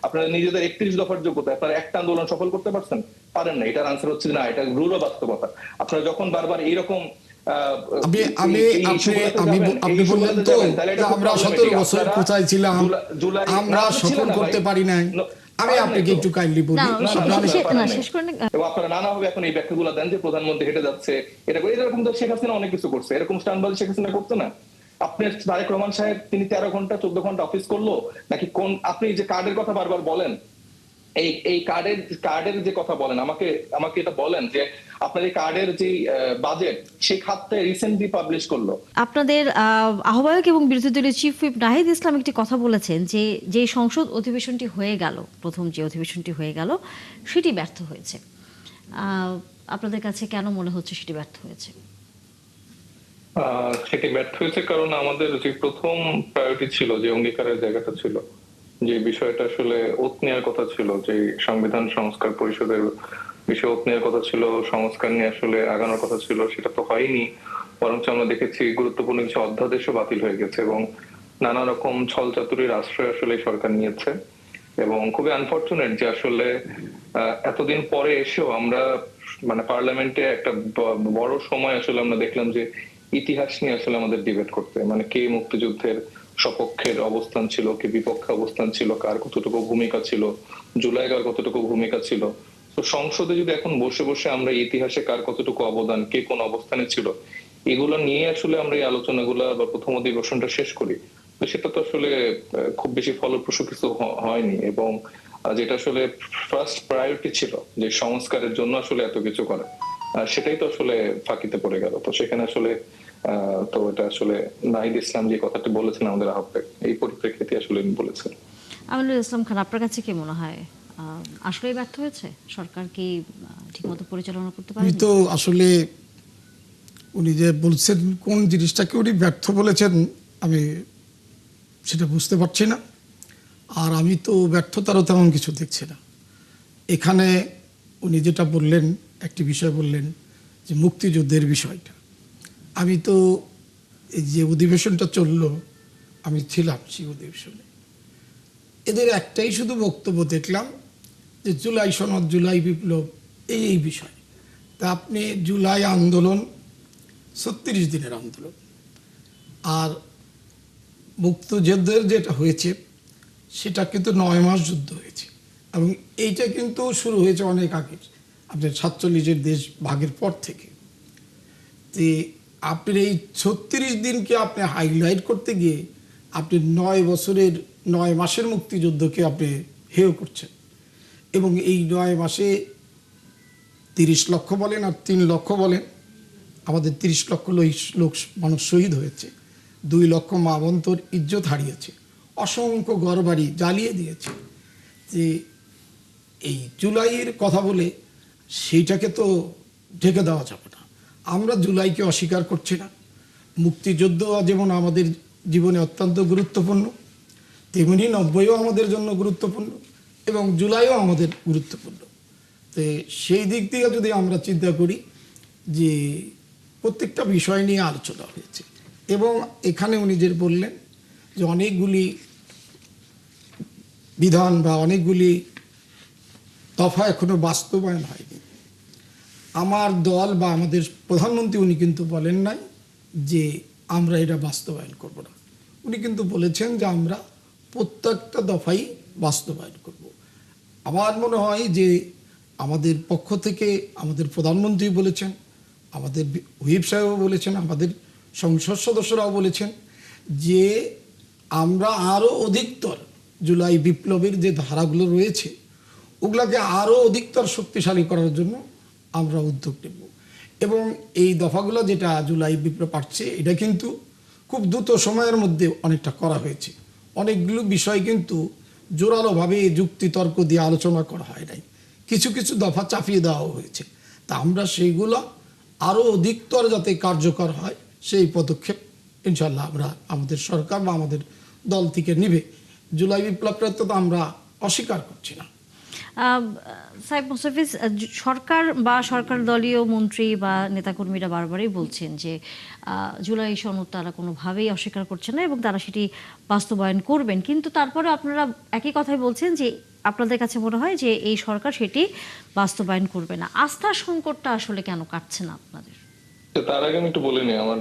আপনারা নিজেদের 31 দফার যোগ্যতা আপনারা একটা আন্দোলন সফল করতে পারছেন? পারেন না। এটার আনসার হচ্ছে না, এটা রুলও বাস্তবতা। আপনারা যখন বারবার এইরকম আপনি বললেন তো আমরা 17 বছর কোথায় ছিলাম, আমরা সফল করতে পারি নাই। আমি আপনাকে একটু কাইন্ডলি বলি, আপনারা নানাভাবে এখন এই ব্যাখ্যাগুলো দেন যে প্রধানমন্ত্রী হেঁটে যাচ্ছে, এরকম তো শেখ হাসিনা অনেক কিছু করছে, এরকম স্ট্যান্ডবাজি শেখ হাসিনা করতো না? আপনার তারেক রহমান সাহেব তিনি 13 ঘন্টা 14 ঘন্টা অফিস করলো নাকি? কোন আপনি যে কার্ডের কথা বারবার বলেন, এই কার্ডের যে কথা বলেন, আমাকে এটা বলেন যে আপনার এই কার্ডের যে বাজেট সেই খাতে রিসেন্টলি পাবলিশ করলো। আপনাদের আহ্বায়ক এবং বিরোধী দলীয় চিফ হুইপ নাহিদ ইসলাম একটি কথা বলেছেন যে সংসদ অধিবেশনটি হয়ে গেল, প্রথম যে অধিবেশনটি হয়ে গেল সেটি ব্যর্থ হয়েছে। আপনাদের কাছে কেন মনে হচ্ছে সেটি ব্যর্থ হয়েছে? সেটি ব্যর্থ হয়েছে কারণ আমাদের যে প্রথম প্রায়োরিটি ছিল, যে অঙ্গীকারের জায়গাটা ছিল, যে বিষয়টা আসলে ওত নেওয়ার কথা ছিল, যে সংবিধান সংস্কার পরিষদের বিষয়ে ওত নেওয়ার কথা ছিল, সংস্কার নিয়ে আসলে আগানোর কথা ছিল, সেটা তো হয়নি। বরঞ্চ আমরা দেখেছি গুরুত্বপূর্ণ কিছু অধ্যাদেশও বাতিল হয়ে গেছে এবং নানা রকম ছলচাতুরির আশ্রয় আসলে সরকার নিয়েছে। এবং খুবই আনফরচুনেট যে আসলে এতদিন পরে এসেও আমরা মানে পার্লামেন্টে একটা বড় সময় আসলে আমরা দেখলাম যে ইতিহাস নিয়ে আসলে আমাদের ডিবেট করতে, মানে কে মুক্তিযুদ্ধের সপক্ষের অবস্থান ছিল, কে বিপক্ষে অবস্থান ছিল, কার কতটুকু ভূমিকা ছিল, জুলাই কার কতটুকু ভূমিকা ছিল। তো সংসদে যদি এখন বসে বসে আমরা ইতিহাসে কার কতটুকু অবদান, কে কোন অবস্থানে ছিল, এগুলো নিয়ে আসলে আমরা এই আলোচনাগুলা বা প্রথম অধিবেশনটা শেষ করি, তো সেটা তো আসলে খুব বেশি ফলপ্রসূ কিছু হয়নি। এবং যেটা আসলে ফার্স্ট প্রায়োরিটি ছিল, যে সংস্কারের জন্য আসলে এত কিছু করা, সেটাই তো আসলে ফাঁকিতে পড়ে গেল। তো সেখানে আসলে তো এটা আসলে নাহিদ ইসলাম যে কথাটি বলেছেন আমাদের আহ্বায়ক, এই পরিপ্রেক্ষিতে আসলে বলেছেন। আমিনুল ইসলাম খান, আপনার কাছে কি মনে হয় আসলে ব্যর্থ হয়েছে সরকার? কি ঠিকমতো পরিচালনা করতে পারেনি? তো আসলে উনি যে বলছেন কোন জিনিসটাকে উনি ব্যর্থ বলেছেন আমি সেটা বুঝতে পারছি না। আর আমি তো ব্যর্থতারও তেমন কিছু দেখছি না এখানে। উনি যেটা বললেন, একটি বিষয় বললেন যে মুক্তিযুদ্ধের বিষয়টা, আমি তো এই যে অধিবেশনটা চললো আমি ছিলাম সেই অধিবেশনে, এদের একটাই শুধু বক্তব্য দেখলাম যে জুলাই সনদ, জুলাই বিপ্লব, এই বিষয়। তা আপনি জুলাই আন্দোলন 36 দিনের আন্দোলন, আর মুক্তিযুদ্ধের যেটা হয়েছে সেটা কিন্তু 9 মাস যুদ্ধ হয়েছে, এবং এইটা কিন্তু শুরু হয়েছে অনেক আগে, আপনার 47-এর দেশ ভাগের পর থেকে। যে আপনার এই 36 দিনকে আপনি হাইলাইট করতে গিয়ে আপনি 9 বছরের 9 মাসের মুক্তিযুদ্ধকে আপনি হেয় করছেন। এবং এই 9 মাসে 30 লক্ষ বলেন আর 3 লক্ষ বলেন, আমাদের 30 লক্ষ লোক মানুষ শহীদ হয়েছে, 2 লক্ষ মা বোনতর ইজ্জত হারিয়েছে, অসংখ্য ঘরবাড়ি জ্বালিয়ে দিয়েছে। যে এই জুলাইয়ের কথা বলে সেইটাকে তো ঢেকে দেওয়া যাবে না। আমরা জুলাইকে অস্বীকার করছি না। মুক্তিযুদ্ধ যেমন আমাদের জীবনে অত্যন্ত গুরুত্বপূর্ণ, তেমনি 90ও আমাদের জন্য গুরুত্বপূর্ণ এবং জুলাইও আমাদের গুরুত্বপূর্ণ। তো সেই দিক থেকে যদি আমরা চিন্তা করি যে প্রত্যেকটা বিষয় নিয়ে আলোচনা হয়েছে, এবং এখানে উনি যে বললেন যে অনেকগুলি বিধান বা অনেকগুলি দফা এখনো বাস্তবায়ন হয়নি। আমার দল বা আমাদের প্রধানমন্ত্রী উনি কিন্তু বলেন নাই যে আমরা এটা বাস্তবায়ন করব না। উনি কিন্তু বলেছেন যে আমরা প্রত্যেকটা দফাই বাস্তবায়ন করব। আমার মনে হয় যে আমাদের পক্ষ থেকে আমাদের প্রধানমন্ত্রী বলেছেন, আমাদের হুইপ সাহেবও বলেছেন, আমাদের সংসদ সদস্যরাও বলেছেন যে আমরা আরও অধিকতর জুলাই বিপ্লবের যে ধারাগুলো রয়েছে ওগুলাকে আরও অধিকতর শক্তিশালী করার জন্য আমরা উদ্যোগ নেব। এবং এই দফাগুলো যেটা জুলাই বিপ্লব পাচ্ছে এটা কিন্তু খুব দ্রুত সময়ের মধ্যে অনেকটা করা হয়েছে। অনেকগুলো বিষয় কিন্তু জোরালোভাবে যুক্তিতর্ক দিয়ে আলোচনা করা হয় নাই, কিছু কিছু দফা চাপিয়ে দেওয়া হয়েছে। তা আমরা সেইগুলো আরও অধিকতর যাতে কার্যকর হয় সেই পদক্ষেপ ইনশাল্লাহ আমরা আমাদের সরকার বা আমাদের দল থেকে নিবে। জুলাই বিপ্লবটা তো আমরা অস্বীকার করছি না। সাহেব মোস্তাফিজ, সরকার বা সরকার দলীয় মন্ত্রী বা নেতাকর্মীরা বারবারই বলছেন যে জুলাই সনদ তারা কোনোভাবেই অস্বীকার করছেন না এবং তারা সেটি বাস্তবায়ন করবেন, কিন্তু তারপরে আপনারা একই কথাই বলছেন যে আপনাদের কাছে মনে হয় যে এই সরকার সেটি বাস্তবায়ন করবে না। আস্থার সংকটটা আসলে কেন কাটছে না আপনাদের? তো তার আগে আমি একটু বলে নিই, আমার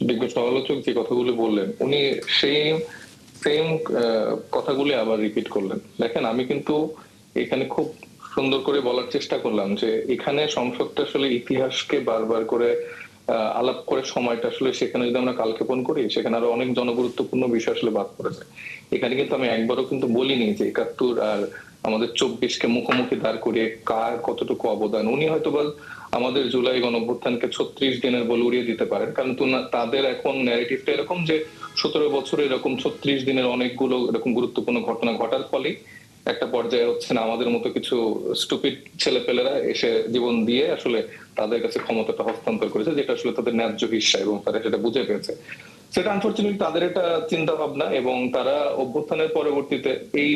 বিজ্ঞ সমালোচক যে কথাগুলো বললেন উনি সেম সেম কথাগুলি আবার রিপিট করলেন। দেখেন, আমি কিন্তু এখানে খুব সুন্দর করে বলার চেষ্টা করলাম যে এখানে সংসদটা আসলে ইতিহাসকে বারবার করে আলাপ করে সময়টা আসলে সেখানে যদি আমরা কালক্ষেপণ করি, সেখানে আরো অনেক জনগুরুত্বপূর্ণ বিষয় আসলে বাদ পড়ে যায়। এখানে কিন্তু আমি একবারও কিন্তু বলিনি যে ৭১ আর আমাদের ২৪-কে মুখোমুখি দাঁড় করিয়ে কার কতটুকু অবদান। উনি হয়তো বা আমাদের জুলাই গণঅভ্যুত্থানকে ৩৬ দিনের বলে উড়িয়ে দিতে পারেন, কারণ তাদের এখন ন্যারেটিভটা এরকম যে ১৭ বছরে এরকম ৩৬ দিনের অনেকগুলো এরকম গুরুত্বপূর্ণ ঘটনা ঘটার ফলে একটা পর্যায়ে হচ্ছে না আমাদের মতো কিছু স্টুপিড ছেলেপেলেরা এসে জীবন দিয়ে আসলে তাদের কাছে ক্ষমতাটা হস্তান্তর করেছে, যেটা আসলে তাদের ন্যায্য হিস্সা, এবং তারা সেটা বুঝে পেয়েছে। সেটা আনফরচুনেটলি তাদের একটা চিন্তা ভাবনা, এবং তারা অভ্যুত্থানের পরবর্তীতে এই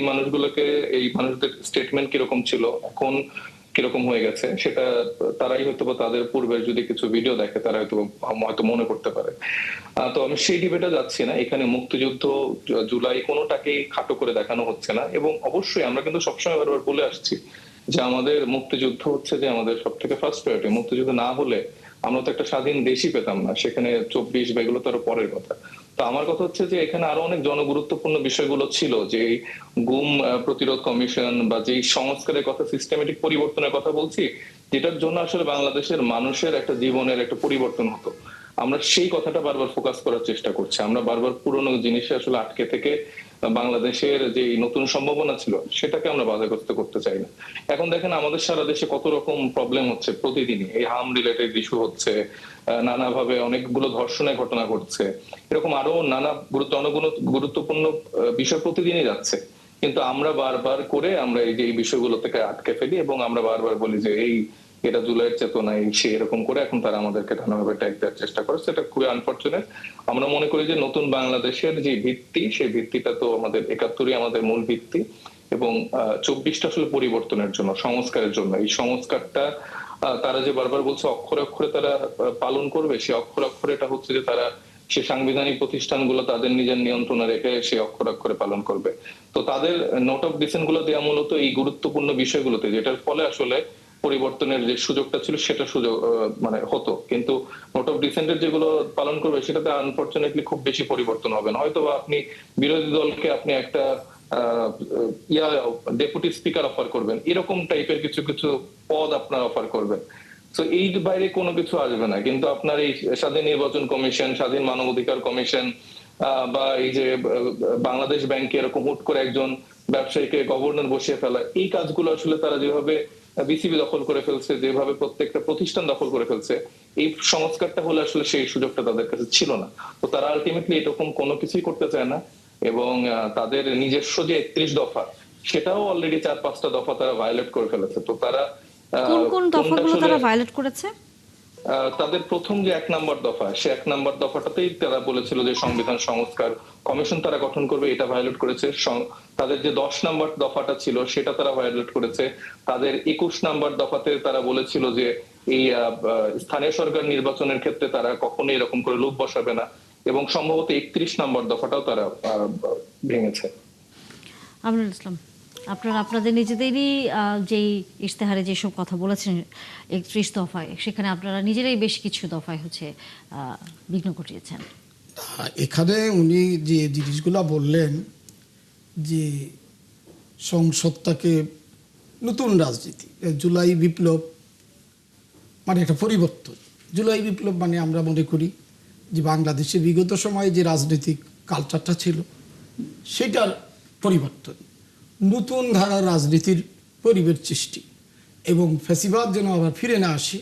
মানুষদের স্টেটমেন্ট কিরকম ছিল, এখন কিরকম হয়ে গেছে, সেটা তারাই হয়তো বা তাদের পূর্বের যদি কিছু ভিডিও দেখে তারা হয়তো মনে করতে পারে। তো আমি সেই ডিবেটে যাচ্ছি না। এখানে মুক্তিযুদ্ধ, জুলাই কোনোটাকেই খাটো করে দেখানো হচ্ছে না, এবং অবশ্যই আমরা কিন্তু সবসময় বারবার বলে আসছি যে আমাদের মুক্তিযুদ্ধ হচ্ছে যে আমাদের সব থেকে ফার্স্ট প্রায়োরিটি। মুক্তিযুদ্ধ না হলে আমরা তো একটা স্বাধীন দেশই পেতাম না, সেখানে ২৪ বা এগুলো তো আরো পরের কথা। তো আমার কথা হচ্ছে যে এখানে আরো অনেক জনগুরুত্বপূর্ণ বিষয়গুলো ছিল, যে গুম প্রতিরোধ কমিশন বা যে সংস্কারের কথা, সিস্টেমেটিক পরিবর্তনের কথা বলছি, যেটার জন্য আসলে বাংলাদেশের মানুষের একটা জীবনের একটা পরিবর্তন হতো। আমরা সেই কথাটা বারবার ফোকাস করার চেষ্টা করছি। আমরা বারবার পুরোনো জিনিসে আসলে আটকে থেকে বাংলাদেশের যে নতুন সম্ভাবনা ছিল সেটাকে আমরা বাধাগ্রস্ত করতে চাই না। এখন দেখেন আমাদের সারা দেশে কত রকম প্রবলেম হচ্ছে প্রতিদিনই, এই হার্ম রিলেটেড ইস্যু হচ্ছে, নানাভাবে অনেকগুলো ধর্ষণের ঘটনা ঘটছে, এরকম আরো নানা গুরুত্বপূর্ণ বিষয় প্রতিদিনই যাচ্ছে। কিন্তু আমরা বারবার করে আমরা এই বিষয়গুলো থেকে আটকে ফেলি, এবং আমরা বারবার বলি যে এটা জুলাইয়ের চেতনায় সে এরকম করে এখন তারা আমাদেরকে নানাভাবে ট্যাগ দেওয়ার চেষ্টা করে। সেটা খুবই আনফরচুনেট। আমরা মনে করি যে নতুন বাংলাদেশের যে ভিত্তি, সেই ভিত্তিটা তো আমাদের ৭১-ই আমাদের মূল ভিত্তি, এবং ২৪টা আসলে পরিবর্তনের জন্য, সংস্কারের জন্য। এই সংস্কারটা তারা যে বারবার বলছে অক্ষরে অক্ষরে তারা পালন করবে, সে অক্ষরে অক্ষরে এটা হচ্ছে যে তারা সে সাংবিধানিক প্রতিষ্ঠানগুলো তাদের নিজের নিয়ন্ত্রণে রেখে সে অক্ষর অক্ষরে পালন করবে। তো তাদের নোট অফ ডিসেন্ট গুলো দেওয়া মূলত এই গুরুত্বপূর্ণ বিষয়গুলোতে, যেটার ফলে আসলে পরিবর্তনের যে সুযোগটা ছিল সেটা সুযোগ মানে হতো। কিন্তু নোট অফ ডিসেন্টের যেগুলো পালন করবে সেটাতে আনফরচুনেটলি খুব বেশি পরিবর্তন হবে না। হয়তো আপনি বিরোধী দলকে আপনি একটা ডেপুটি স্পিকার অফার করবেন, এরকম টাইপের কিছু কিছু পদ আপনার অফার করবেন। তো এই বাইরে কোনো কিছু আসবে না। কিন্তু আপনার এই স্বাধীন নির্বাচন কমিশন, স্বাধীন মানবাধিকার কমিশন, বা এই যে বাংলাদেশ ব্যাংকে এরকম হুট করে একজন ব্যবসায়ীকে গভর্নর বসিয়ে ফেলা, এই কাজগুলো আসলে তারা যেভাবে বিসিবি দখল করে ফেলছে, যেভাবে প্রত্যেকটা প্রতিষ্ঠান দখল করে ফেলছে, এই সংস্কারটা হলে আসলে সেই সুযোগটা তাদের কাছে ছিল না। তো তারা আলটিমেটলি এরকম কোনো কিছুই করতে চায় না, এবং তাদের নিজস্ব যে ৩১ দফা, সেটাও অলরেডি ৪-৫টা দফা তারা ভায়োলেট করে ফেলেছে। তো তারা কোন কোন দফাগুলো তারা ভায়োলেট করেছে? তাদের প্রথম যে ১ নম্বর দফা, সে ১ নম্বর দফাটাতেই তারা বলেছিল যে সংবিধান সংস্কার কমিশন তারা গঠন করবে, এটা ভায়োলেট করেছে। তাদের যে ১০ নম্বর দফাটা ছিল সেটা তারা ভায়োলেট করেছে। তাদের ২১ নম্বর দফাতে তারা বলেছিল যে এই স্থানীয় সরকার নির্বাচনের ক্ষেত্রে তারা কখনোই এরকম করে লোক বসাবে না, এবং সম্ভবত ৩১ নম্বর দফাটাও তারা ভেঙেছে। আমরুল ইসলাম, আপনাদের নিজেদেরই যেই ইশতেহারে যেসব কথা বলেছেন ৩১ দফায়, সেখানে আপনারা নিজেরাই বেশ কিছু দফায় হচ্ছে বিঘ্ন ঘটিয়েছেন। এখানে উনি যে জিনিসগুলো বললেন যে সংসদটাকে নতুন রাজনীতি, জুলাই বিপ্লব মানে একটা পরিবর্তন। জুলাই বিপ্লব মানে আমরা মনে করি যে বাংলাদেশে বিগত সময়ে যে রাজনৈতিক কালচারটা ছিল সেটার পরিবর্তন, নতুন ধারার রাজনীতির পরিবেশ সৃষ্টি, এবং ফ্যাসিবাদ যেন আবার ফিরে না আসে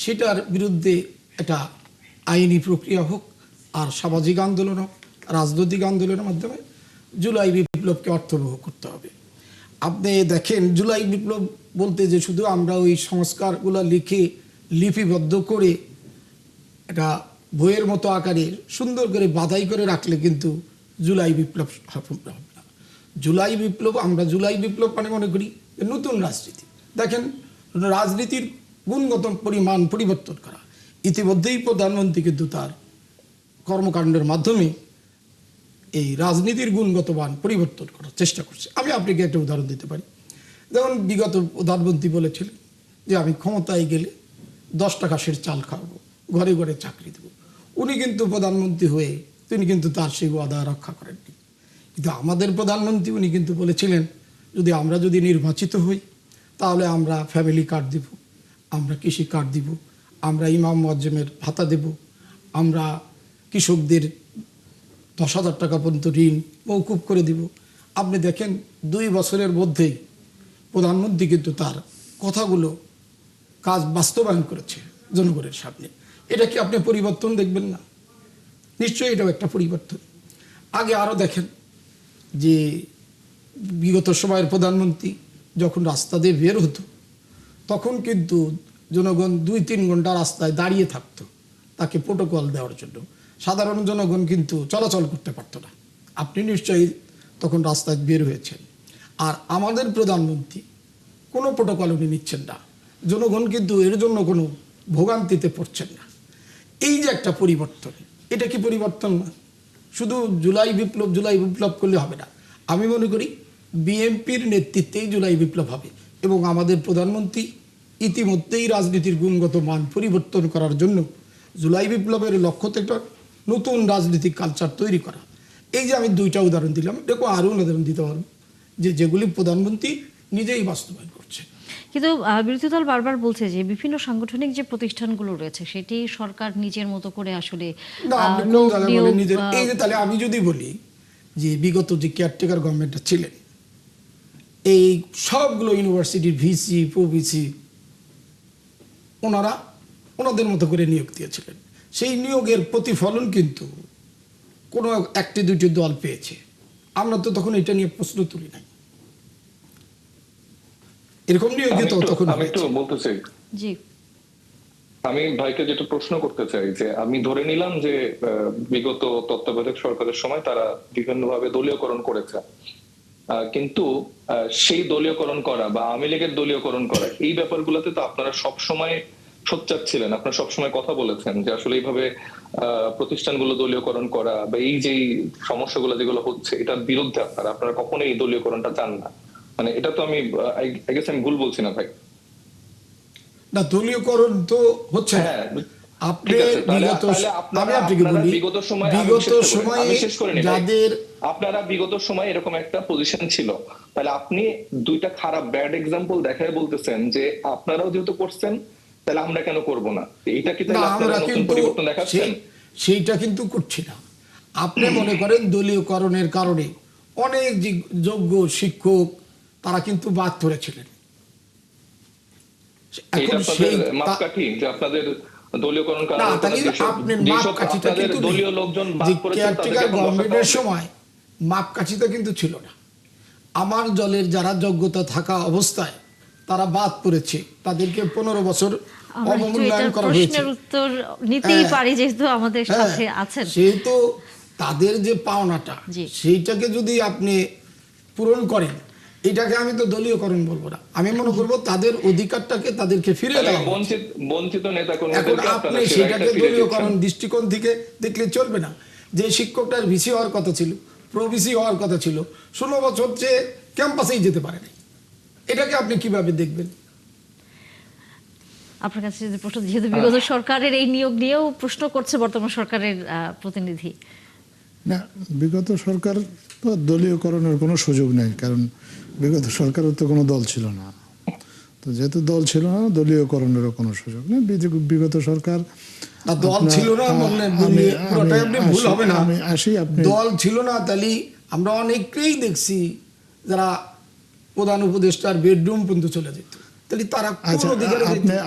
সেটার বিরুদ্ধে একটা আইনি প্রক্রিয়া হোক, আর সামাজিক আন্দোলন হোক, রাজনৈতিক আন্দোলনের মাধ্যমে জুলাই বিপ্লবকে অর্থবহ করতে হবে। আপনি দেখেন জুলাই বিপ্লব বলতে যে শুধু আমরা ওই সংস্কারগুলো লিখে লিপিবদ্ধ করে একটা বইয়ের মতো আকারে সুন্দর করে বাধাই করে রাখলে কিন্তু জুলাই বিপ্লব হবে না। জুলাই বিপ্লব, আমরা জুলাই বিপ্লব মানে মনে করি নতুন রাজনীতি। দেখেন, রাজনীতির গুণগত পরিমাণ পরিবর্তন করা। ইতিমধ্যেই প্রধানমন্ত্রী কিন্তু তার কর্মকাণ্ডের মাধ্যমে এই রাজনীতির গুণগত মান পরিবর্তন করার চেষ্টা করছে। আমি আপনাকে একটা উদাহরণ দিতে পারি। যেমন বিগত প্রধানমন্ত্রী বলেছিলেন যে আমি ক্ষমতায় গেলে 10 টাকা সের চাল খাওয়াবো, ঘরে ঘরে চাকরি দেবো। উনি কিন্তু প্রধানমন্ত্রী হয়ে তিনি কিন্তু তার সেই ওয়াদা রক্ষা করেননি। কিন্তু আমাদের প্রধানমন্ত্রী উনি কিন্তু বলেছিলেন আমরা যদি নির্বাচিত হই তাহলে আমরা ফ্যামিলি কার্ড দেব, আমরা কৃষি কার্ড দিব, আমরা ইমাম মুয়াজ্জেমের ভাতা দেব, আমরা কৃষকদের 10,000 টাকা পর্যন্ত ঋণ মৌকুব করে দিব। আপনি দেখেন 2 বছরের মধ্যেই প্রধানমন্ত্রী কিন্তু তার কথাগুলো কাজ বাস্তবায়ন করেছে জনগণের সামনে। এটা কি আপনি পরিবর্তন দেখবেন না? নিশ্চয়ই এটাও একটা পরিবর্তন। আগে আরও দেখেন যে বিগত সময়ের প্রধানমন্ত্রী যখন রাস্তা দিয়ে বের হতো তখন কিন্তু জনগণ 2-3 ঘন্টা রাস্তায় দাঁড়িয়ে থাকতো তাকে প্রোটোকল দেওয়ার জন্য। সাধারণ জনগণ কিন্তু চলাচল করতে পারতো না। আপনি নিশ্চয়ই তখন রাস্তায় বের হয়েছেন। আর আমাদের প্রধানমন্ত্রী কোনো প্রোটোকল উনি নিচ্ছেন না, জনগণ কিন্তু এর জন্য কোনো ভোগান্তিতে পড়ছেন না। এই যে একটা পরিবর্তন, এটা কি পরিবর্তন না? শুধু জুলাই বিপ্লব করলে হবে না। আমি মনে করি বিএনপির নেতৃত্বেই জুলাই বিপ্লব হবে এবং আমাদের প্রধানমন্ত্রী ইতিমধ্যেই রাজনীতির গুণগত মান পরিবর্তন করার জন্য জুলাই বিপ্লবের লক্ষ্য থেকে নতুন রাজনৈতিক কালচার তৈরি করা। এই যে আমি 2টা উদাহরণ দিলাম, দেখো আরও উদাহরণ দিতে পারবো যেগুলি প্রধানমন্ত্রী নিজেই বাস্তবায়ন করছে। কিন্তু বিরোধী দল বারবার বলছে যে বিভিন্ন সাংগঠনিক যে প্রতিষ্ঠানগুলো রয়েছে সেটি সরকার নিজের মতো করে আসলে না, আপনি কোন জায়গায় বলেন নিজের? এই যে তাহলে আমি যদি বলি যে বিগত যে কেয়ারটেকার গভর্নমেন্টটা ছিলেন এই সবগুলো ইউনিভার্সিটির ভিসি প্রভিসি ওনাদের মতো করে নিয়োগ দিয়েছিলেন। সেই নিয়োগের প্রতিফলন কিন্তু কোনো 1-2টি দল পেয়েছে। আমরা তো তখন এটা নিয়ে প্রশ্ন তুলি নাই। এরকম নিয়োগই তো তখন আমি একটু বলতে চাই, জি আমি ভাইকে যেটা প্রশ্ন করতে চাই যে আমি ধরে নিলাম যে বিগত তত্ত্বাবধায়ক সরকারের সময় তারা বিভিন্নভাবে দলীয়করণ করেছে, কিন্তু সেই দলীয়করণ করা বা আওয়ামী লীগের দলীয়করণ করা এই ব্যাপারগুলোতে তো আপনারা সবসময় সোচ্চার ছিলেন, আপনারা সবসময় কথা বলেছেন যে আসলে এইভাবে প্রতিষ্ঠানগুলো দলীয়করণ করা বা এই যে সমস্যাগুলো যেগুলো হচ্ছে এটার বিরুদ্ধে আপনারা কখনোই এই দলীয়করণটা চান না। মানে এটা তো আমি আমি ভুল বলছি না ভাই? না, দলীয়করণ তো হচ্ছে না। আপনি বিগত সময়ে যাদের আপনারা বিগত সময় এরকম একটা পজিশন ছিল, তাহলে আপনি 2টা খারাপ ব্যাড এক্সাম্পল দেখায় বলতেছেন যে আপনারাও যেহেতু করছেন তাহলে আমরা কেন করব না? এটা কি তাহলে আপনারা নতুন পরিবর্তন দেখাচ্ছেন? সেইটা কিন্তু করছি না। আপনি মনে করেন দলীয়করণের কারণে অনেক যোগ্য শিক্ষক তারা কিন্তু বাদ পড়েছিলেন। এখন সেই মাপকাঠি যে আপনাদের দলীয়করণ দলীয় লোকজন বাদ পড়েছেন গভর্নমেন্টের সময় মাপকাঠিটা কিন্তু ছিল না। আমার দলের যারা যোগ্যতা থাকা অবস্থায় তারা বাদ পড়েছে, তাদেরকে 15 বছর অবমূল্যায়ন করা হয়েছে। প্রশ্নের উত্তর নিতেই পারি যেহেতু আমাদের সাথে আছেন। সেহেতু তাদের যে পাওনাটা সেইটাকে যদি আপনি পূরণ করেন, এটাকে আমি তো দলীয়করণ বলবো না। আমি মনে করবো তাদের অধিকারটাকে তাদেরকে ফিরে দেওয়া। বঞ্চিত নেতা এখন আপনি সেটাকে দলীয়করণ দৃষ্টিকোণ থেকে দেখলে চলবে না। যে শিক্ষকটার ভিসি হওয়ার কথা ছিল, প্রভিসি হওয়ার কথা ছিল, 16 বছর যে ক্যাম্পাসেই যেতে পারে না, এটাকে আপনি কিভাবে দেখবেন? আপনার কাছে যদি প্রশ্ন, যেহেতু বিগত সরকারের এই নিয়োগ নিয়েও প্রশ্ন করছে বর্তমান সরকারের প্রতিনিধি। না, বিগত সরকার তো দলীয়করণের কোনো সুযোগ নেই, কারণ বিগত সরকারের তো কোনো দল ছিল না। তো যেহেতু দল ছিল না, দলীয়করণেরও কোনো সুযোগ নেই। বিগত সরকার দল ছিল না, পুরোটাই আপনি ভুল হবে না। আমি আসি, আপনি দল ছিল না তাহলে আমরা অনেককেই দেখছি যারা প্রধান উপদেষ্টার বেডরুম পর্যন্ত চলে যেত। তাহলে তারা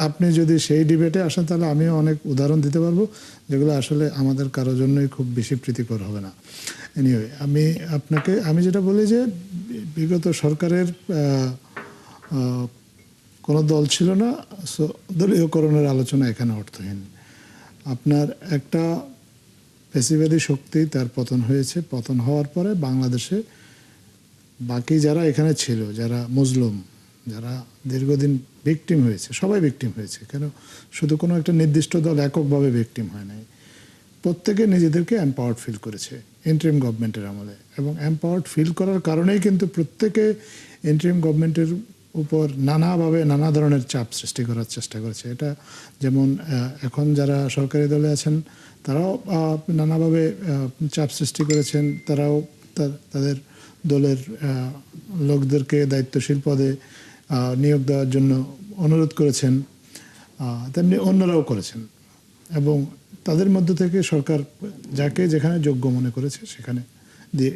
আপনি যদি সেই ডিবেটে আসেন তাহলে আমিও অনেক উদাহরণ দিতে পারবো যেগুলো আসলে আমাদের কারোর জন্যই খুব বেশি প্রীতিকর হবে না। এনিওয়ে, আমি যেটা বলি যে বিগত সরকারের কোনো দল ছিল না, সো দলীয়করণের আলোচনা এখানে অর্থহীন। আপনার একটা পেশিবাদী শক্তি তার পতন হয়েছে। পতন হওয়ার পরে বাংলাদেশে বাকি যারা এখানে ছিল, যারা মুসলিম, যারা দীর্ঘদিন ভিকটিম হয়েছে, সবাই ভিকটিম হয়েছে। কেন শুধু কোনো একটা নির্দিষ্ট দল এককভাবে ভিকটিম হয় নাই। প্রত্যেকে নিজেদেরকে এম্পাওয়ার্ড ফিল করেছে ইন্টারিম গভর্নমেন্টের আমলে, এবং এম্পাওয়ার্ড ফিল করার কারণেই কিন্তু প্রত্যেকে ইন্টারিম গভর্নমেন্টের উপর নানাভাবে নানা ধরনের চাপ সৃষ্টি করার চেষ্টা করেছে। এটা যেমন এখন যারা সরকারি দলে আছেন তারাও নানাভাবে চাপ সৃষ্টি করেছেন, তারাও তাদের দলের লোকদেরকে দায়িত্বশীল পদে নিয়োগ দেওয়ার জন্য অনুরোধ করেছেন, তেমনি অন্যরাও করেছেন, এবং তাদের মধ্য থেকে সরকার যাকে যেখানে যোগ্য মনে করেছে সেখানে দিয়ে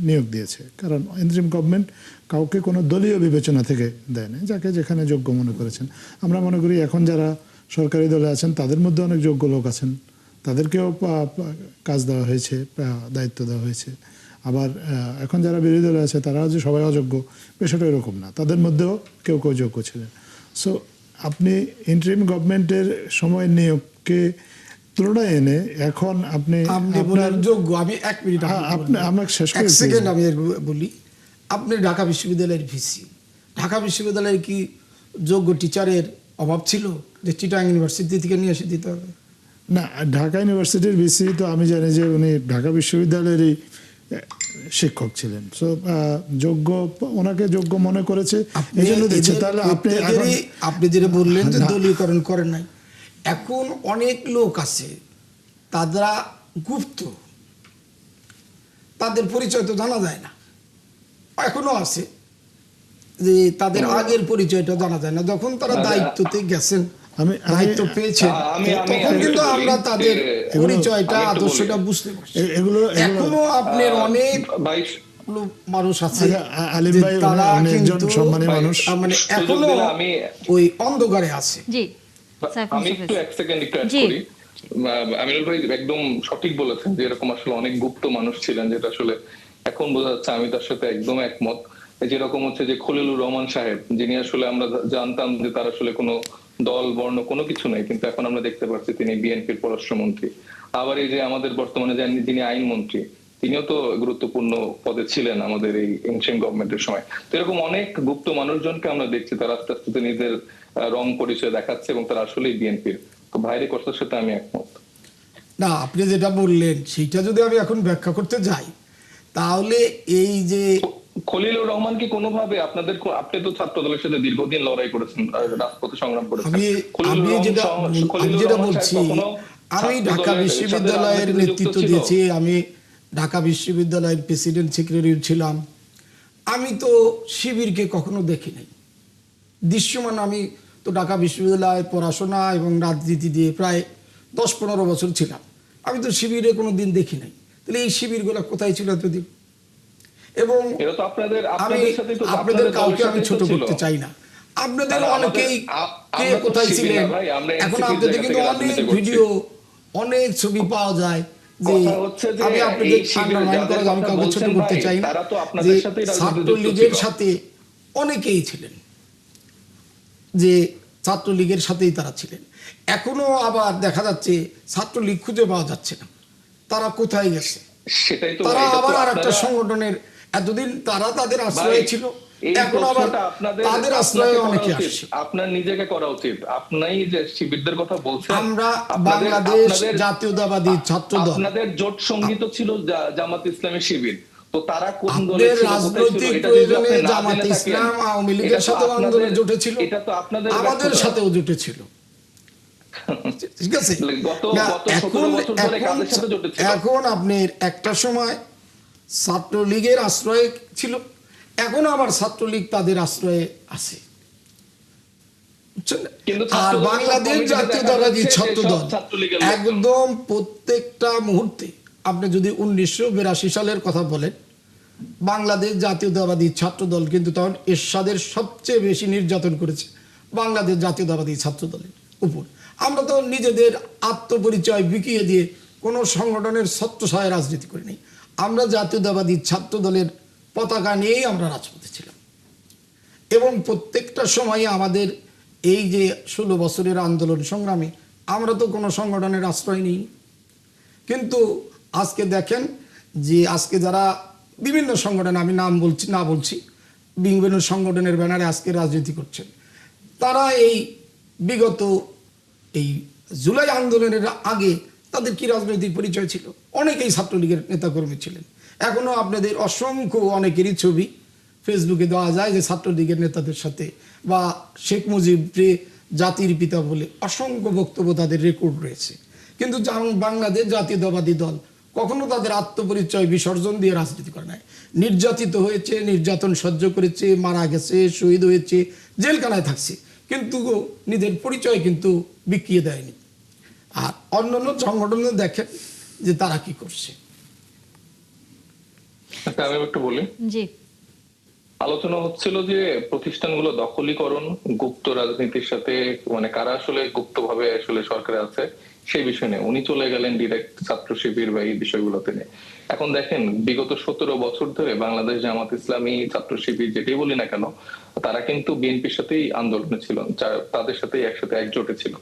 নিয়োগ দিয়েছে। কারণ ইন্টারিম গভর্নমেন্ট কাউকে কোনো দলীয় বিবেচনা থেকে দেয় না, যাকে যেখানে যোগ্য মনে করেছেন। আমরা মনে করি এখন যারা সরকারি দলে আছেন তাদের মধ্যে অনেক যোগ্য লোক আছেন, তাদেরকেও কাজ দেওয়া হয়েছে, দায়িত্ব দেওয়া হয়েছে। আবার এখন যারা বিরোধী দলে আছে তারাও যে সবাই অযোগ্য বিষয়টা এরকম না, তাদের মধ্যেও কেউ কেউ যোগ্য ছিলেন। সো আপনি ইন্টারিম গভর্নমেন্টের সময় নিয়োগকে তুলনায় এনে এখন আপনি বলেন যোগ্য, আমি 1 মিনিট আমাকে শেষ করে 1 সেকেন্ড আমি বলি। আপনি ঢাকা বিশ্ববিদ্যালয়ের ভিসি, ঢাকা বিশ্ববিদ্যালয়ের কি যোগ্য টিচারের অভাব ছিল যে চিটাগাং ইউনিভার্সিটি থেকে নিয়ে এসে দিতে হবে? না, ঢাকা ইউনিভার্সিটির ভিসি তো আমি জানি যে উনি ঢাকা বিশ্ববিদ্যালয়েরই শিক্ষক ছিলেন। সো যোগ্য, ওনাকে যোগ্য মনে করেছে এই জন্য দিচ্ছে। তাহলে আপনি যেটা বললেন যে দলীয়করণ করেন নাই, এখন অনেক লোক আছে তারা গুপ্ত, তাদের পরিচয় তো জানা যায় না, এখনো আছে যে তাদের আগের পরিচয়টা জানা যায় না। যখন তারা দায়িত্বতে গেছেন, দায়িত্ব পেয়েছেন, তখন কিন্তু আমরা তাদের পরিচয়টা, আদর্শটা বুঝতে পারছি। এখনো আপনার অনেক মানুষ আছে তারা কিন্তু মানে এখনো ওই অন্ধকারে আছে। আমি একটু 1 সেকেন্ড একটু অ্যাড করি। আমিনুল ভাই একদম সঠিক বলেছেন যে এরকম আসলে অনেক গুপ্ত মানুষ ছিলেন, যেটা আসলে এখন বোঝা যাচ্ছে। আমি তার সাথে একদম একমত। যেরকম হচ্ছে যে খলিলুর রহমান সাহেব, যিনি আসলে আমরা জানতাম যে তার আসলে কোনো দল বর্ণ কোনো কিছু নাই, কিন্তু এখন আমরা দেখতে পাচ্ছি তিনি বিএনপির পররাষ্ট্রমন্ত্রী। আবার এই যে আমাদের বর্তমানে যিনি আইনমন্ত্রী, তিনিও তো গুরুত্বপূর্ণ পদে ছিলেন আমাদের এই ইন্টারিম গভর্নমেন্টের সময়। তো এরকম অনেক গুপ্ত মানুষজনকে আমরা দেখছি তারা আস্তে আস্তে নিজেদের রং পরিচয় দেখাচ্ছে এবং তারা আসলেই বিএনপির। তো ভাইয়ের কথার সাথে আমি একমত। না, আপনি যেটা বললেন সেটা যদি আমি এখন ব্যাখ্যা করতে যাই, তাহলে এই যে খলিলুর রহমান কি কোনোভাবে আপনাদের, আপনি তো ছাত্র দলের সাথে দীর্ঘদিন লড়াই করেছেন, রাজপথে সংগ্রাম করেছেন, আমি যেটা বলছি, আমি ঢাকা বিশ্ববিদ্যালয়ের নেতৃত্ব দিয়েছি, আমি ঢাকা বিশ্ববিদ্যালয়ের প্রেসিডেন্ট সেক্রেটারি ছিলাম। আমি তো শিবিরকে কখনো দেখি নাই দৃশ্যমান। আমি তো ঢাকা বিশ্ববিদ্যালয়ে পড়াশোনা এবং রাজনীতি দিয়ে প্রায় 10-15 বছর ছিলাম, আমি তো শিবিরে কোনো দিন দেখি নাই। তাহলে এই শিবিরগুলো কোথায় ছিল এতদিন? এবং আমি আপনাদের কাউকে আমি ছোট করতে চাই না, আপনাদের অনেকেই কে কোথায় ছিলেন। এখন আপনাদের কিন্তু অনেক ভিডিও, অনেক ছবি পাওয়া যায় যে আমি আপনাদের আন্ডারমাইন করে আমি কাউকে ছোট করতে চাই না, যে ছাত্রলীগের সাথে অনেকেই ছিলেন, যে ছাত্রলীগের সাথেই তারা ছিলেন। এখনো আবার দেখা যাচ্ছে ছাত্রলীগ খুঁজে পাওয়া যাচ্ছে না, তারা কোথায় গেছে? তারা আবার আর একটা সংগঠনের, এতদিন তারা তাদের আশ্রয়ে ছিল, এখন আবার তাদের আশ্রয়ে অনেকে আসছে। আপনার নিজেকে করা উচিত। আপনি যে শিবিরদের কথা বলছেন, আমরা বাংলাদেশ জাতীয়তাবাদী ছাত্র দল, আপনাদের জোট সঙ্গীত ছিল জামাত ইসলামী শিবির। তো তারা কোন দলে ছিল? রাজনৈতিক প্রয়োজনে জামাত ইসলাম আওয়ামী লীগের সাথে আন্দোলন জোটেছিল, আমাদের সাথেও জোটেছিল। ঠিক আছে, এখন আপনার একটা সময় ছাত্রলীগের আশ্রয়ে ছিল, এখন আবার ছাত্রলীগ তাদের আশ্রয়ে আছে। আর বাংলাদেশ জাতীয়তাবাদী ছাত্র দল একদম প্রত্যেকটা মুহূর্তে, আপনি যদি 1982 সালের কথা বলেন, বাংলাদেশ জাতীয়তাবাদী ছাত্র দল কিন্তু তখন এরশাদের সবচেয়ে বেশি নির্যাতন করেছে বাংলাদেশ জাতীয়তাবাদী ছাত্র দলের উপর। আমরা তো নিজেদের আত্মপরিচয় বিকিয়ে দিয়ে কোনো সংগঠনের ছত্রছায়ায় রাজনীতি করিনি, আমরা জাতীয়তাবাদী ছাত্র দলের পতাকা নিয়েই আমরা রাজপথে ছিলাম। এবং প্রত্যেকটা সময়ে আমাদের এই যে 16 বছরের আন্দোলন সংগ্রামে আমরা তো কোনো সংগঠনের আশ্রয় নিই। কিন্তু আজকে দেখেন যে আজকে যারা বিভিন্ন সংগঠন, আমি নাম বলছি বিভিন্ন সংগঠনের ব্যানারে আজকে রাজনীতি করছেন, তারা এই বিগত এই জুলাই আন্দোলনের আগে তাদের কি রাজনৈতিক পরিচয় ছিল? অনেকেই ছাত্রলীগের নেতাকর্মী ছিলেন। এখনো আপনাদের অসংখ্য অনেকেরই ছবি ফেসবুকে দেওয়া যায় যে ছাত্রলীগের নেতাদের সাথে, বা শেখ মুজিবকে জাতির পিতা বলে অসংখ্য বক্তব্য তাদের রেকর্ড রয়েছে। কিন্তু বাংলাদেশ জাতীয়তাবাদী দল কখনো তাদের আত্মপরিচয় বিসর্জন দিয়ে রাজনীতি করে নাই। নির্যাতিত হয়েছে, নির্যাতন সহ্য করেছে, মারা গেছে, শহীদ হয়েছে, জেলখানায় থাকছে, কিন্তু নিজের পরিচয় কিন্তু বিকিয়ে দেয়নি। আর অন্যান্য সংগঠনে দেখেন যে তারা কি করছে। আচ্ছা, আমি একটু বলি। জি, আলোচনা হচ্ছিল যে প্রতিষ্ঠানগুলো দখলীকরণ, গুপ্ত রাজনীতির সাথে, মানে কারা আসলে গুপ্তভাবে আসলে সরকারে আছে সেই বিষয় নিয়ে উনি চলে গেলেন ডিরেক্ট ছাত্র শিবির বা এই বিষয়গুলোতে নিয়ে। এখন দেখেন বিগত 17 বছর ধরে বাংলাদেশ জামাত ইসলামী, ছাত্র শিবির যেটাই বলি না কেন, তারা কিন্তু বিএনপির সাথেই আন্দোলনে ছিল, তাদের সাথেই একসাথে একজোটে ছিল।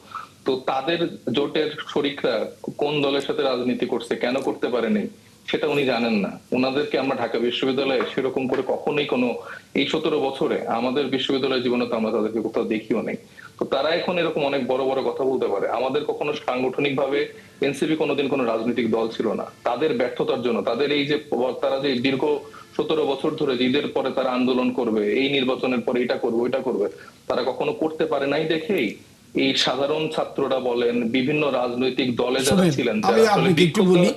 তো তাদের জোটের শরিকরা কোন দলের সাথে রাজনীতি করছে, কেন করতে পারেনি সেটা উনি জানেন না। ওনাদেরকে আমরা ঢাকা বিশ্ববিদ্যালয়ে সেরকম করে কখনোই কোনো, এই 17 বছরে আমাদের বিশ্ববিদ্যালয় জীবনে তো আমরা তাদেরকে কোথাও দেখিও নেই। তো তারা এখন এরকম অনেক বড় বড় কথা বলতে পারে। আমাদের কখনো সাংগঠনিক ভাবে এনসিপি কোনোদিন কোনো রাজনৈতিক দল ছিল না। তাদের ব্যর্থতার জন্য, তাদের এই যে তারা যে দীর্ঘ 17 বছর ধরে ঈদের পরে তারা আন্দোলন করবে, এই নির্বাচনের পরে এটা করবে ওইটা করবে, তারা কখনো করতে পারে নাই দেখেই এই সাধারণ ছাত্ররা বলেন, বিভিন্ন রাজনৈতিক দলে যারা শুনেন, ছিলেন, আমি আপনাকে একটু বলি।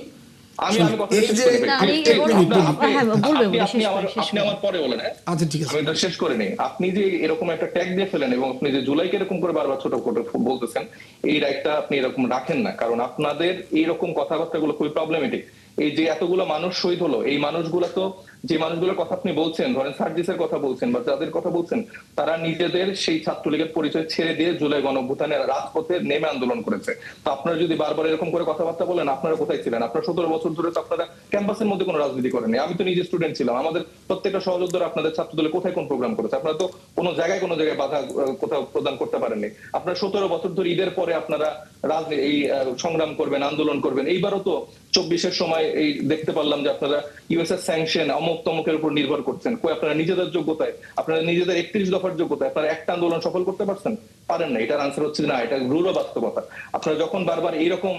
আমি কথা এই শেষ যে করে নিই। না, এই- এক মিনিট বলি। হ্যাঁ, বলবে, বলে, শেষ আপনি করে, শেষ আপনি করে। আমার পরে বলেন, হ্যাঁ? আচ্ছা ঠিক আছে। আমি এটা শেষ করে নেই। আপনি যে এরকম একটা ট্যাগ দিয়ে ফেলেন এবং আপনি যে জুলাইকে এরকম করে বারবার ছোট করে বলতেছেন, এই রাইটটা আপনি এরকম রাখেন না। কারণ আপনাদের এইরকম কথাবার্তাগুলো খুবই প্রবলেমেটিক। এই যে এতগুলো মানুষ শহীদ হলো, এই মানুষগুলো তো, যে মানুষগুলোর কথা আপনি বলছেন, ধরেন সার্জিসের কথা বলছেন বা যাদের কথা বলছেন, তারা নিজেদের সেই ছাত্রলীগের পরিচয় ছেড়ে দিয়ে জুলাই গণঅভ্যুত্থানে রাজপথে নেমে আন্দোলন করেছে। তো আপনারা যদি বারবার এরকম করে কথাবার্তা বলেন, আপনারা কোথায় ছিলেন? আপনারা 17 বছর ধরে তো আপনারা ক্যাম্পাসের মধ্যে কোনো রাজনীতি করেনি। আমি তো নিজে স্টুডেন্ট ছিলাম। আমাদের প্রত্যেকটা সহযোদ্ধারা আপনাদের ছাত্র দলে কোথায় কোন প্রোগ্রাম করেছে? আপনারা তো কোনো জায়গায় বাধা কোথাও প্রদান করতে পারেননি। আপনারা 17 বছর ধরে ঈদের পরে আপনারা রাজনীতি এই সংগ্রাম করবেন, আন্দোলন করবেন। এইবারও তো 24-এর সময় এই দেখতে পারলাম যে আপনারা ইউএস এর স্যাংশন অমুক তমুকের উপর নির্ভর করছেন। কই আপনারা নিজেদের যোগ্যতায়, আপনারা নিজেদের 31 দফার যোগ্যতায় আপনারা একটা আন্দোলন সফল করতে পারছেন? পারেন না। এটার আনসার হচ্ছে না, এটা রুলও বাস্তবতা। আপনারা যখন বারবার এইরকম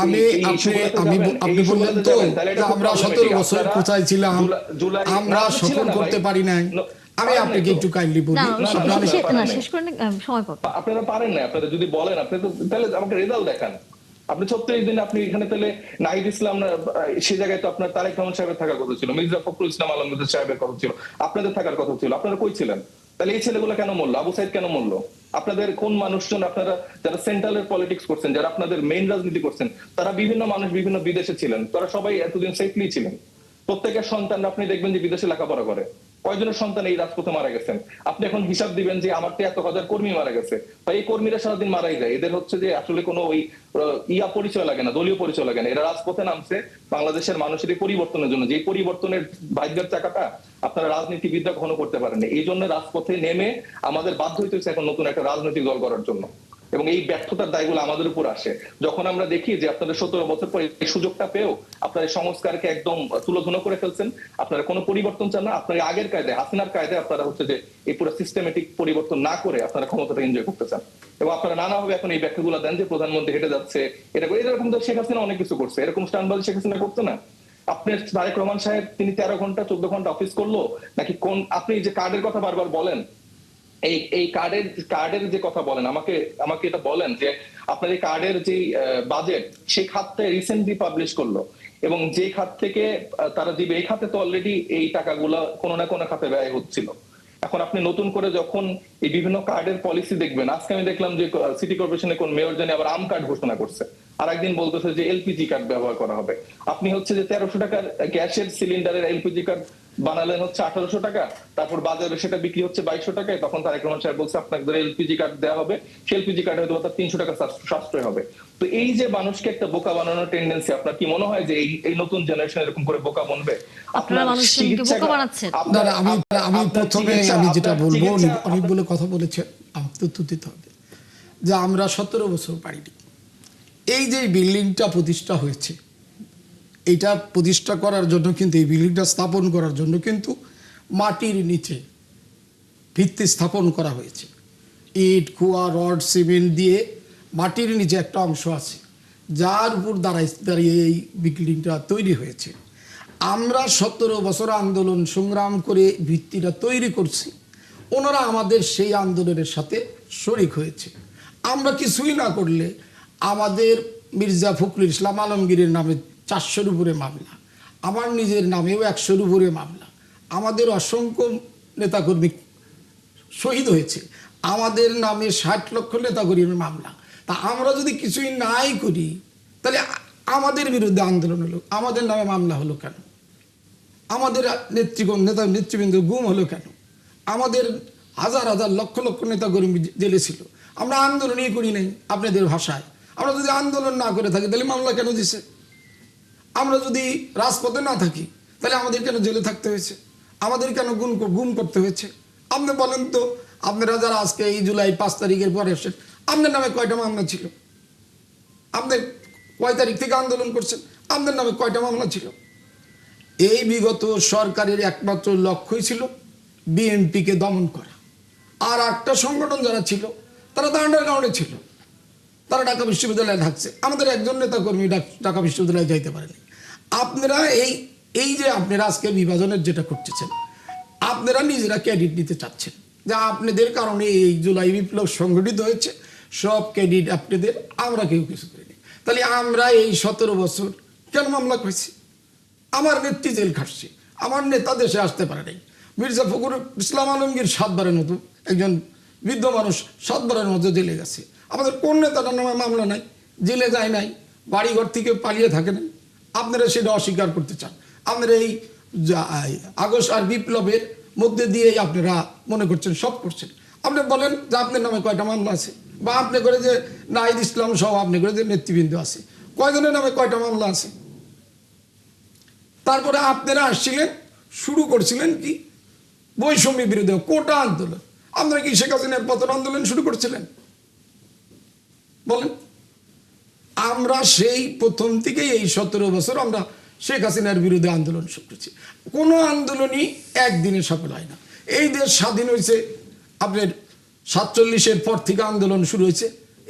আপনি বললেন তো আমরা 17 বছর কোথায় ছিলাম, আমরা সফল করতে পারি নাই। আমি আপনাকে একটু কাইন্ডলি বলি। না, আপনারা শেষ করে সময় পাবে। আপনারা পারেন না। আপনারা যদি বলেন, আপনি তো তাহলে আমাকে রেজাল্ট দেখান। আপনি 36 দিন আপনি এখানে তাহলে নাহিদ ইসলাম সেই জায়গায় তো আপনার তারেক রহমান সাহেবের থাকার কথা ছিল, মির্জা ফখরুল ইসলাম আলমগীর সাহেবের কথা ছিল, আপনাদের থাকার কথা ছিল। আপনারা কই ছিলেন? তাহলে এই ছেলেগুলো কেন মরলো? আবু সাইদ কেন মরলো? আপনাদের কোন মানুষজন, আপনারা যারা সেন্ট্রালের পলিটিক্স করছেন, যারা আপনাদের মেইন রাজনীতি করছেন, তারা বিভিন্ন মানুষ বিভিন্ন বিদেশে ছিলেন, তারা সবাই এতদিন সেফলি ছিলেন। প্রত্যেকের সন্তান আপনি দেখবেন যে বিদেশে লেখাপড়া করে। কয়জনের সন্তান এই রাজপথে মারা গেছেন? আপনি এখন হিসাব দিবেন যে আমার তো এত হাজার কর্মী মারা গেছে, বা এই কর্মীরা সারাদিন মারাই যায়। এদের হচ্ছে যে আসলে কোনো ওই পরিচয় লাগে না, দলীয় পরিচয় লাগে না। এরা রাজপথে নামছে বাংলাদেশের মানুষের এই পরিবর্তনের জন্য, যে পরিবর্তনের ভাগ্যের চাকাটা আপনারা রাজনীতিবিদরা কখনো করতে পারেননি। এই জন্য রাজপথে নেমে আমাদের বাধ্য হইতে হচ্ছে এখন নতুন একটা রাজনৈতিক দল করার জন্য। এবং এই ব্যর্থতার দায়গুলো আমাদের উপর আসে যখন আমরা দেখি যে আপনাদের 17 বছর পরে এই সুযোগটা পেয়েও আপনারা সংস্কারকে একদম তুলোধুনো করে ফেলছেন। আপনারা কোনো পরিবর্তন চান না। আপনারা আগের কায়দায়, হাসিনার কায়দায় আপনারা হচ্ছে যে এই পুরো সিস্টেমেটিক পরিবর্তন না করে আপনারা ক্ষমতাটা এনজয় করতে চান। এবং আপনারা নানাভাবে এখন এই ব্যাখ্যাগুলো দেন যে প্রধানমন্ত্রী হেঁটে যাচ্ছে, এরকম তো শেখ হাসিনা অনেক কিছু করছে। এরকম স্টানবাজি শেখ হাসিনা করতো না? আপনার তারেক রহমান সাহেব তিনি 13 ঘন্টা 14 ঘন্টা অফিস করলো নাকি? কোন আপনি যে কার্ডের কথা বারবার বলেন, এই কার্ডের যে কথা বলেন, আমাকে এটা বলেন যে আপনার এই কার্ডের যে বাজেট, সেই খাতে রিসেন্টলি পাবলিশ করলো, এবং যে খাত থেকে তারা দিবে, এই খাতে তো অলরেডি এই টাকাগুলো কোনো না কোনো খাতে ব্যয় হচ্ছিল। এখন আপনি নতুন করে যখন এই বিভিন্ন কার্ডের পলিসি দেখবেন, আজকে আমি দেখলাম যে সিটি কর্পোরেশনে কোন মেয়র জানি আবার কার্ড ঘোষণা করছে, আর একদিন বলতেছে যে এলপিজি কার্ড ব্যবহার করা হবে। আপনি হচ্ছে যে 1300 টাকার গ্যাসের সিলিন্ডারের এলপিজি কার্ড বানালেন হচ্ছে 1800 টাকা, তারপর বাজারে সেটা বিক্রি হচ্ছে 2200 টাকায়। তখন তারেক রহমান সাহেব বলছে আপনাদের এলপিজি কার্ড দেওয়া হবে, সেই এলপিজি কার্ড হয়তো তার 300 টাকা সাশ্রয় হবে। তো এই যে মানুষকে একটা বোকা বানানোর টেন্ডেন্সি, আপনার কি মনে হয় যে এই নতুন জেনারেশন এরকম করে বোকা বনবে? আপনারা মানুষজনকে বোকা বানাচ্ছেন। আমি প্রথমে আমি যেটা বলবো, অনেকগুলো কথা বলেছেন, আমাকে তো দিতে হবে যে আমরা 17 বছর পারিনি। এই যে বিল্ডিংটা প্রতিষ্ঠা হয়েছে, এইটা প্রতিষ্ঠা করার জন্য কিন্তু, এই বিল্ডিংটা স্থাপন করার জন্য কিন্তু মাটির নিচে ভিত্তি স্থাপন করা হয়েছে। ইট, কুয়া, রড, সিমেন্ট দিয়ে মাটির নিচে একটা অংশ আছে, যার উপর দাঁড়িয়ে এই বিল্ডিংটা তৈরি হয়েছে। আমরা 17 বছর আন্দোলন সংগ্রাম করে ভিত্তিটা তৈরি করছি, ওনারা আমাদের সেই আন্দোলনের সাথে শরিক হয়েছে। আমরা কিছুই না করলে আমাদের মির্জা ফখরুল ইসলাম আলমগীরের নামে 400-র উপরে মামলা, আমার নিজের নামেও 100-র উপরে মামলা, আমাদের অসংখ্য নেতাকর্মী শহীদ হয়েছে, আমাদের নামে 60 লক্ষ নেতাকর্মীর মামলা। তা আমরা যদি কিছুই নাই করি তাহলে আমাদের বিরুদ্ধে আন্দোলন হলো, আমাদের নামে মামলা হলো কেন? আমাদের নেতৃবৃন্দ গুম হলো কেন? আমাদের হাজার হাজার লক্ষ লক্ষ নেতাকর্মী জেলে ছিল, আমরা আন্দোলনই করি নাই। আপনাদের ভাষায় আমরা যদি আন্দোলন না করে থাকি তাহলে মামলা কেন দিছে? আমরা যদি রাজপথে না থাকি তাহলে আমাদের কেন জেলে থাকতে হয়েছে? আমাদের কেন গুম করতে হয়েছে? আপনি বলেন তো, আপনারা যারা আজকে এই জুলাই 5 তারিখের পরে এসেছেন, আপনার নামে কয়টা মামলা ছিল? আপনি কয় তারিখ থেকে আন্দোলন করছেন? আপনার নামে কয়টা মামলা ছিল? এই বিগত সরকারের একমাত্র লক্ষ্যই ছিল বিএনপিকে দমন করা। আর একটা সংগঠন যারা ছিল তারা তো আন্ডারগ্রাউন্ডে ছিল, তারা ঢাকা বিশ্ববিদ্যালয়ে থাকছে, আমাদের একজন নেতাকর্মী ঢাকা বিশ্ববিদ্যালয়ে যাইতে পারেনি। আপনারা এই যে আপনারা আজকে বিভাজনের যেটা করতেছেন, আপনারা নিজেরা ক্রেডিট নিতে চাচ্ছেন যে আপনাদের কারণে এই জুলাই বিপ্লব সংগঠিত হয়েছে, সব ক্রেডিট আপনাদের, আমরা কেউ কিছু করিনি। তাহলে আমরা এই 17 বছর কেন মামলা করেছি? আমার নেত্রী জেল খাটছে, আমার নেতা দেশে আসতে পারে নাই। মির্জা ফখরুল ইসলাম আলমগীর 7 বারের মতো, একজন বৃদ্ধ মানুষ 7 বারের মতো জেলে গেছে। আমাদের কোন নেতাটার নামে মামলা নাই, জেলে যায় নাই, বাড়িঘর থেকে পালিয়ে থাকে নাই? আপনারা সেটা অস্বীকার করতে চান। আপনারা এই আগস্ট আর বিপ্লবের মধ্যে দিয়ে আপনারা মনে করছেন সব করছেন। আপনি বলেন যে আপনার নামে কয়টা মামলা আছে, বা আপনি করে যে নাহিদ ইসলাম সহ আপনি করে যে নেতৃবৃন্দ আছে, কয়জনের নামে কয়টা মামলা আছে? তারপরে আপনারা আসছিলেন, শুরু করছিলেন কি বৈষম্য বিরোধী কোটা আন্দোলন। আপনারা কি শেখ হাসিনার পতন আন্দোলন শুরু করছিলেন? বলেন। আমরা সেই প্রথম থেকেই এই 17 বছর আমরা শেখ হাসিনার বিরুদ্ধে আন্দোলন শুরু করছি। কোনো আন্দোলনই একদিনে সফল হয় না। এই দেশ স্বাধীন হয়েছে আপনার 47-এর পর থেকে আন্দোলন শুরু হয়েছে,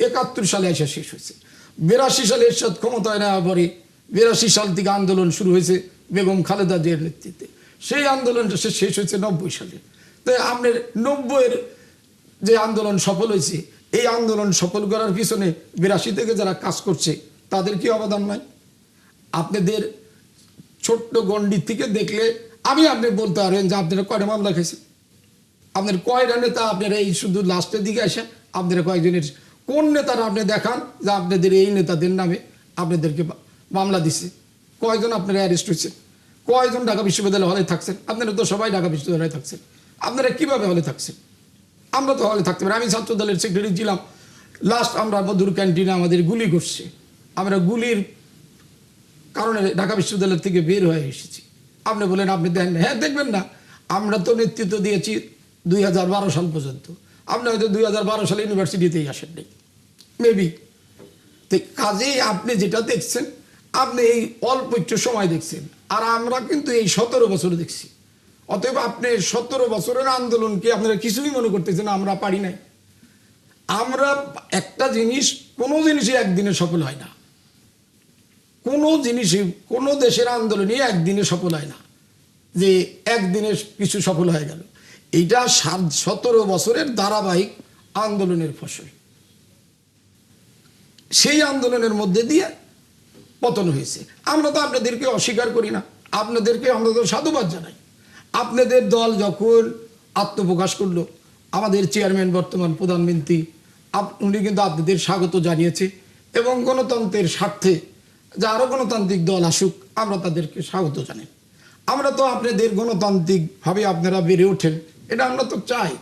71 সালে এসে শেষ হয়েছে। 82 সালে এরশাদ ক্ষমতায় নেওয়ার পরে 82 সাল থেকে আন্দোলন শুরু হয়েছে বেগম খালেদা জিয়ার নেতৃত্বে। সেই আন্দোলনটা শেষ হয়েছে 90 সালে। তাই আপনার 90-এর যে আন্দোলন সফল হয়েছে, এই আন্দোলন সফল করার পিছনে 82 থেকে যারা কাজ করছে তাদের কি অবদান নাই? আপনাদের ছোট্ট গণ্ডি থেকে দেখলে আপনি বলতে পারবেন যে আপনারা কয়টা মামলা খাইছেন, আপনার কয়টা নেতা আপনারা এই শুধু লাস্টের দিকে আসে আপনারা কয়েকজনের কোন নেতারা আপনি দেখান যে আপনাদের এই নেতাদের নামে আপনাদেরকে মামলা দিছে, কয়জন আপনারা অ্যারেস্ট হয়েছে, কয়জন ঢাকা বিশ্ববিদ্যালয় হলে থাকছেন? আপনারা তো সবাই ঢাকা বিশ্ববিদ্যালয়ে থাকছেন, আপনারা কিভাবে হলে থাকছেন? আমরা তো হলে থাকতে পারি। আমি ছাত্র দলের সেক্রেটারি ছিলাম, লাস্ট আমরা মধুর ক্যান্টিনে আমাদের গুলি করছে, আমরা গুলির কারণে ঢাকা বিশ্ববিদ্যালয় থেকে বের হয়ে এসেছি। আপনি বলেন আপনি দেন না, হ্যাঁ দেখবেন না, আমরা তো নেতৃত্ব দিয়েছি 2012 সাল পর্যন্ত। আপনি হয়তো 2012 সালে ইউনিভার্সিটিতেই আসেননি মেবি। তো কাজেই আপনি যেটা দেখছেন, আপনি এই অল্প একটু সময় দেখছেন, আর আমরা কিন্তু এই 17 বছর দেখছি। অতএব আপনি 17 বছরের আন্দোলনকে আপনারা কিছুই মনে করতেছেন আমরা পারি নাই। আমরা একটা জিনিস, কোনো জিনিসই একদিনে সফল হয় না, কোনো জিনিসই, কোনো দেশের আন্দোলনই একদিনে সফল হয় না যে একদিনে কিছু সফল হয়ে গেল। এইটা 17 বছরের ধারাবাহিক আন্দোলনের ফসল। সেই আন্দোলনের মধ্যে দিয়ে পতন হয়েছে। আমরা তো আপনাদেরকে অস্বীকার করি না, আপনাদেরকে আমরা তো সাধুবাদ জানাই। আপনাদের দল যখন আত্মপ্রকাশ করলো, আমাদের চেয়ারম্যান বর্তমান প্রধানমন্ত্রী উনি কিন্তু আপনাদের স্বাগত জানিয়েছে, এবং গণতন্ত্রের স্বার্থে যে আরও গণতান্ত্রিক দল আসুক আমরা তাদেরকে স্বাগত জানাই। আমরা তো আপনাদের গণতান্ত্রিকভাবে আপনারা বেড়ে ওঠেন, এটা আমরা তো চাই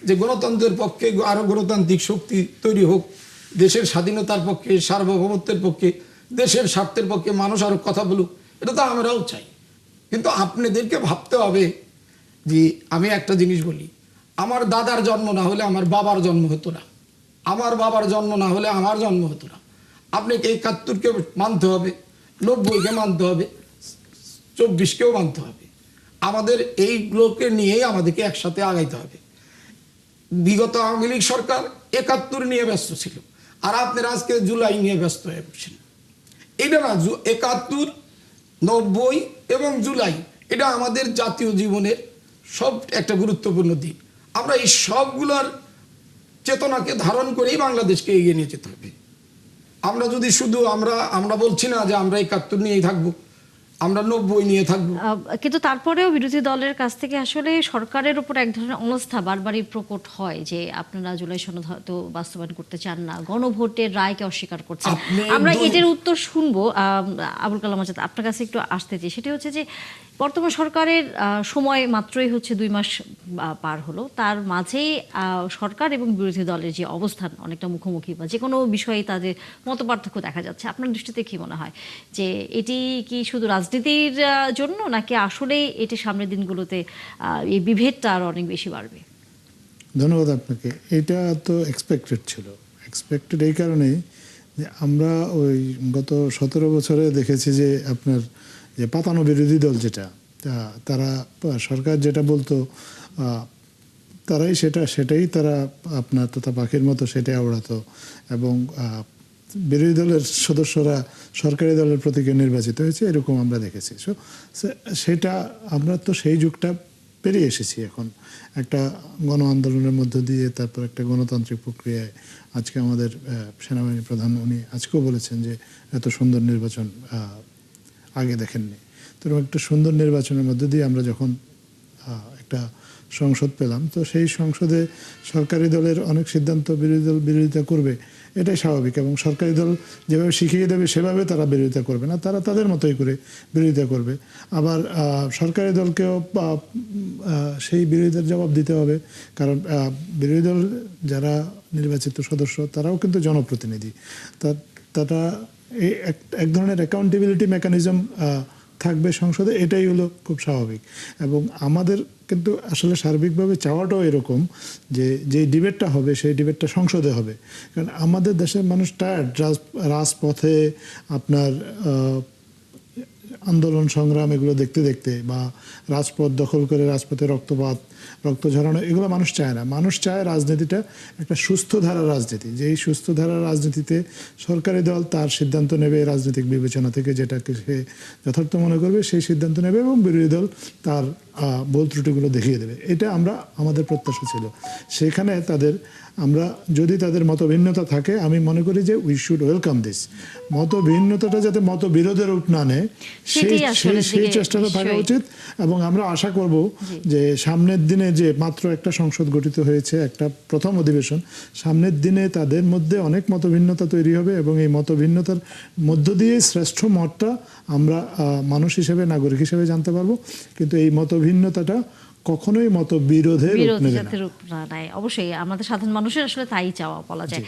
যে গণতন্ত্রের পক্ষে আরও গণতান্ত্রিক শক্তি তৈরি হোক, দেশের স্বাধীনতার পক্ষে, সার্বভৌমত্বের পক্ষে, দেশের স্বার্থের পক্ষে মানুষ আরও কথা বলুক, এটা তো আমরাও চাই। কিন্তু আপনাদেরকে ভাবতে হবে যে, আমি একটা জিনিস বলি, আমার দাদার জন্ম না হলে আমার বাবার জন্ম হতো না, আমার বাবার জন্ম না হলে আমার জন্ম হতো না। আপনাকে 71-কে মানতে হবে, 90-কে মানতে হবে, 24-কেও মানতে হবে। আমাদের এইগুলোকে নিয়েই আমাদেরকে একসাথে আগাইতে হবে। বিগত আওয়ামী লীগ সরকার 71 নিয়ে ব্যস্ত ছিল, আর আপনারা আজকে জুলাই নিয়ে ব্যস্ত হয়ে পড়ছেন। এটা না 71, 90 এবং জুলাই, এটা আমাদের জাতীয় জীবনের সব একটা গুরুত্বপূর্ণ দিন। আমরা এই সবগুলোর চেতনাকে ধারণ করেই বাংলাদেশকে এগিয়ে নিয়ে যেতে হবে। আমরা যদি শুধু আমরা বলছি না যে আমরা 71 নিয়েই থাকবো, আমরা 90 নিয়ে থাকবো। কিন্তু তারপরেও বিরোধী দলের কাছ থেকে আসলে সরকারের উপর এক ধরনের অনাস্থা বারবারই প্রকট হয় যে আপনারা জুলাই সনদ হয়তো বাস্তবায়ন করতে চান না, গণভোটের রায়কে অস্বীকার করছেন। আমরা এটার উত্তর শুনবো। আবুল কালাম আজাদ, আপনার কাছে একটু আসতে চাই। সেটা হচ্ছে যে বর্তমান সরকারের সময় মাত্রই হচ্ছে 2 মাস পার হলো, তার মাঝেই সরকার এবং বিরোধী দলের যে অবস্থান অনেকটা মুখোমুখি, বা যে কোনো বিষয়ে তাদের মতপার্থক্য দেখা যাচ্ছে। আপনার দৃষ্টিতে কি মনে হয় যে এটি কি শুধু রাজনীতির জন্য, নাকি আসলে এটি সামনের দিনগুলোতে এই বিভেদটা আরো অনেক বেশি বাড়বে? ধন্যবাদ আপনাকে। এটা তো এক্সপেক্টেড ছিল। এক্সপেক্টেড এই কারণেই যে আমরা ওই গত 17 বছরে দেখেছি যে আপনার যে পাতানো বিরোধী দল যেটা, তারা সরকার যেটা বলতো তারাই সেটাই তারা আপনার তোতা পাখির মতো সেটাই আওড়াতো, এবং বিরোধী দলের সদস্যরা সরকারি দলের প্রতীকে নির্বাচিত হয়েছে, এরকম আমরা দেখেছি। সেটা আমরা তো সেই যুগটা পেরিয়ে এসেছি। এখন একটা গণ আন্দোলনের মধ্য দিয়ে, তারপর একটা গণতান্ত্রিক প্রক্রিয়ায় আজকে আমাদের সেনাবাহিনী প্রধান উনি আজকেও বলেছেন যে এত সুন্দর নির্বাচন আগে দেখেননি। তো একটা সুন্দর নির্বাচনের মধ্য দিয়ে আমরা যখন একটা সংসদ পেলাম, তো সেই সংসদে সরকারি দলের অনেক সিদ্ধান্ত বিরোধী দল বিরোধিতা করবে, এটাই স্বাভাবিক। এবং সরকারি দল যেভাবে শিখিয়ে দেবে সেভাবে তারা বিরোধিতা করবে না, তারা তাদের মতোই করে বিরোধিতা করবে। আবার সরকারি দলকেও সেই বিরোধিতার জবাব দিতে হবে, কারণ বিরোধী দল যারা নির্বাচিত সদস্য তারাও কিন্তু জনপ্রতিনিধি। তারা এক ধরনের অ্যাকাউন্টেবিলিটি মেকানিজম থাকবে সংসদে, এটাই হলো খুব স্বাভাবিক। এবং আমাদের কিন্তু আসলে সার্বিকভাবে চাওয়াটাও এরকম যে ডিবেটটা হবে সেই ডিবেটটা সংসদে হবে। কারণ আমাদের দেশের মানুষ টায়ার্ড রাজপথে আপনার আন্দোলন সংগ্রাম এগুলো দেখতে দেখতে, বা রাজপথ দখল করে রাজপথে রক্ত ঝরানো, এগুলো মানুষ চায় না। মানুষ চায় রাজনীতিটা একটা সুস্থ ধারার রাজনীতি, যে এই সুস্থ ধারার রাজনীতিতে সরকারি দল তার সিদ্ধান্ত নেবে রাজনৈতিক বিবেচনা থেকে, যেটাকে সে যথার্থ মনে করবে সেই সিদ্ধান্ত নেবে, এবং বিরোধী দল তার ভুল ত্রুটিগুলো দেখিয়ে দেবে। এটা আমাদের প্রত্যাশা ছিল। সেখানে আমরা যদি তাদের মতভিন্নতা থাকে, আমি মনে করি যে উই শুড ওয়েলকাম দিস। মতভিন্নতাটা যাতে মতবিরোধের রূপ না নেয় সেই চেষ্টাটা থাকা উচিত। এবং আমরা আশা করব যে সামনের দিনে, যে মাত্র একটা সংসদ গঠিত হয়েছে, একটা প্রথম অধিবেশন, সামনের দিনে তাদের মধ্যে অনেক মতভিন্নতা তৈরি হবে, এবং এই মতভিন্নতার মধ্য দিয়ে শ্রেষ্ঠ মতটা আমরা মানুষ হিসেবে, নাগরিক হিসেবে জানতে পারবো। কিন্তু এই মতভিন্নতাটা কখনোই মতবিরোধের রূপ নেবে না। অবশ্যই আমাদের সাধারণ মানুষের আসলে তাই চাওয়া বলা যায়।